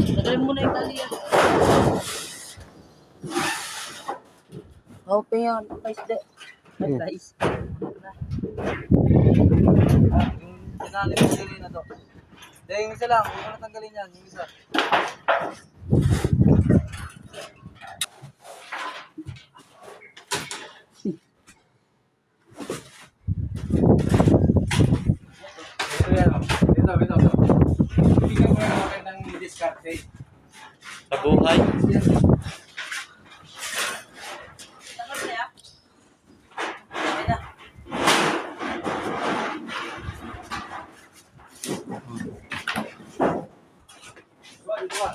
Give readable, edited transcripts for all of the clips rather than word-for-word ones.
Tagalin mo na yung tali yan. Okay yan. Guys, de. Guys. Yung sinali mo sili na to. Dahil yung isa lang. Huwag mo natanggalin yan. Yung isa. Ito. Tingnan mo yung magandang discarte. Sa buhay. Tagal na yan. Okay na. Dua.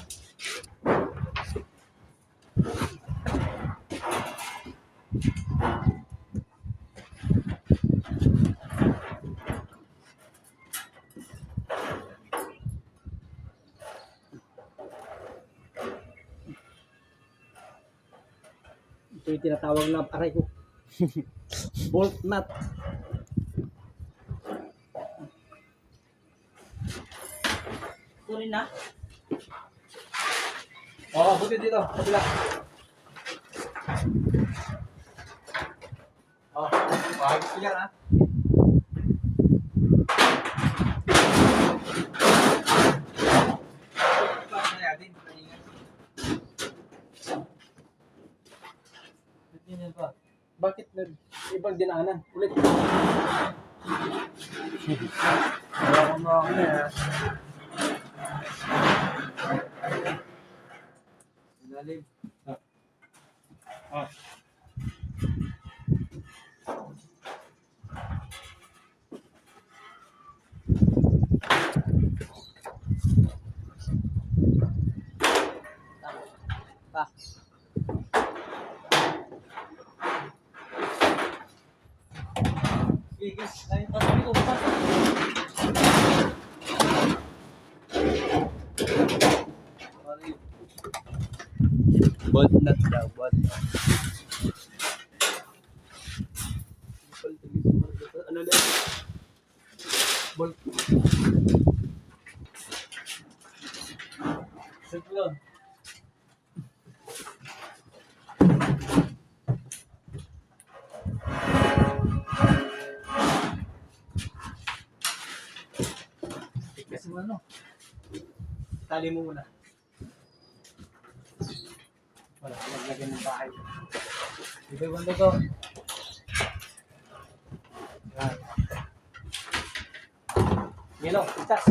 Ito yung tinatawag na aray ko. Bolt nut. Tuloy na. Oo, buti dito. Kabila. Oh, pahagis ko yan, ha? Bakit ibang dinaanan? Ulit. Wala ko mga ako na, ha? Ilalim. Ah. Pa. Igis. Ay, Sabi ko, pa. Bolt nut daw. Bolt nut. Ano na? Bolt. set mo doon. Kasi mo ano? Tali mo muna. Wala, maglagay ng bahay. Ibig mo to. Yan. Yellow, itas.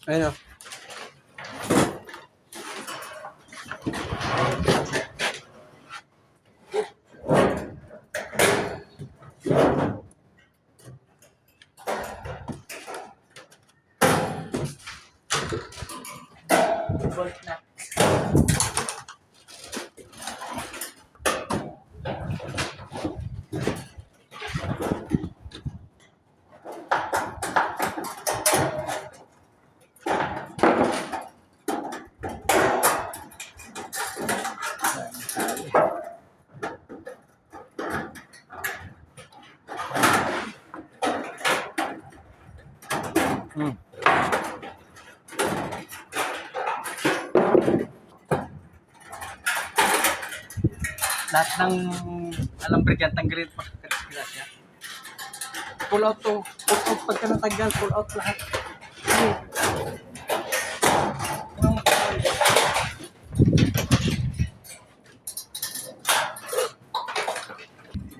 Ayun o. Bolt na. Lahat ng alambre dyan, tanggalin pa. Gracias. Pull out to. Pull out pagka natanggal, pull out lahat.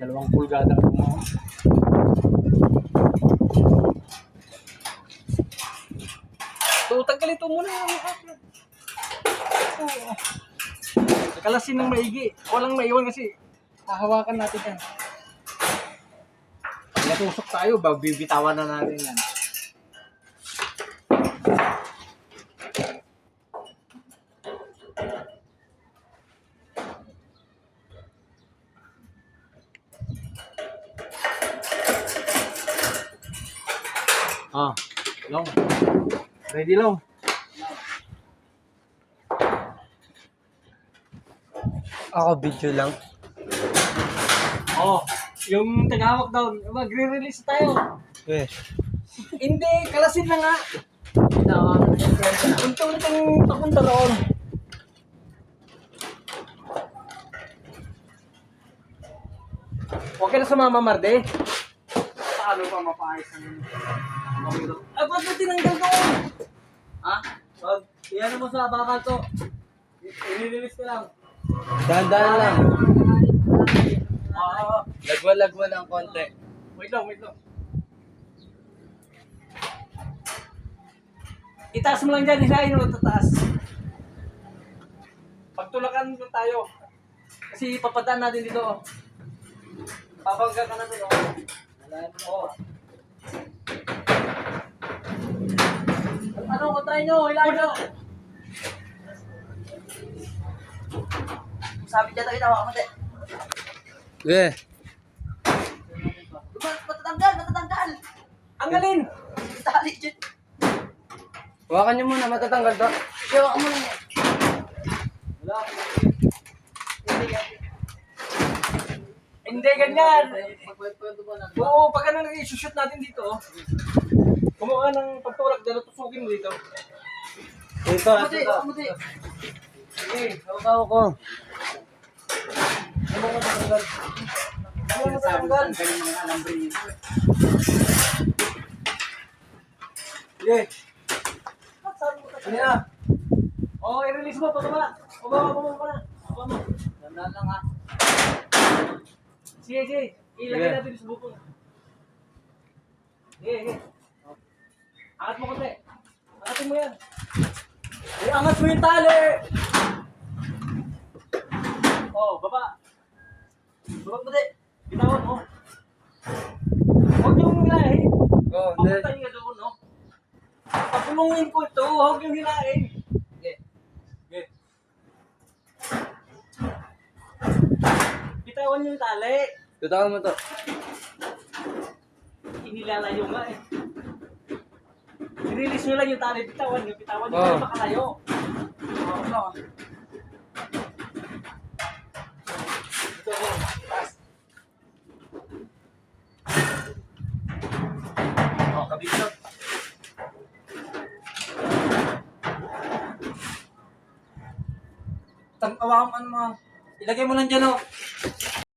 Dalawang pulgada ang gumawa. Kalasin ng maigi. Walang maiwan kasi hahawakan natin yan. Pag natusok tayo, bibitawan na natin yan. Long. Ready, Long? Ako, video lang. Yung tagahawak daw, magre-release tayo. Eh. Hindi, kalasin na nga. Unti-unting papunta roon. Huwag ka na sumama, Marde. Paano pa mapaayos ang mamilo? Ay, ba't mo tinanggal doon? Ha? Wag, iyan mo sa bakal to. I-release ko lang. Dahan-dahan lang. Oo. Lagwa-lagwa lang konti. Wait lang. Itaas mo lang dyan, hilahin mo tataas. Pagtulakan mo tayo. Kasi papadaan natin dito. Oh. Papangga ka na doon. Oh. Ano ko try nyo? Hilahin nyo. Sabi dyan tayo, tawa ka mati. Eh. Matatanggal. Ang galing! Tali dyan. Hawakan niyo muna, matatanggal to. Kaya ka muna niya. Wala. Hindi ganyan. Magkwento ba na? Oo, pag ano nag-i-shoot natin dito, oh. Kumuha ng pagtulak dito, tusukin mo dito. Ito, Mati, mati. Sige, Hawak ko. ano mo matanggal? Ano mo matanggal? Sige. Ano na? Oo, i-release mo, pababa. Pababa ka na. Pababa mo. Dandan lang ha. Sige. Ilagay Sige. natin sa bukong. Sige. Angat mo konti. Angatin mo yan. Angat mo yung tali! Baba. Bubag mati. Bitawan mo. Huwag yung hilahin. Oh, Papuntahin nga doon, no? Pagulungin ko ito, huwag yung hilahin. Okay. Bitawan yung tali. Tutawan mo to. Inilalayo nga eh. I-release nyo lang yung tali. Bitawan nyo Oh. para makalayo. Ano? Ito ko. Taas. Kabit na. Awakan mo ano mga. Ilagay mo lang dyan oh.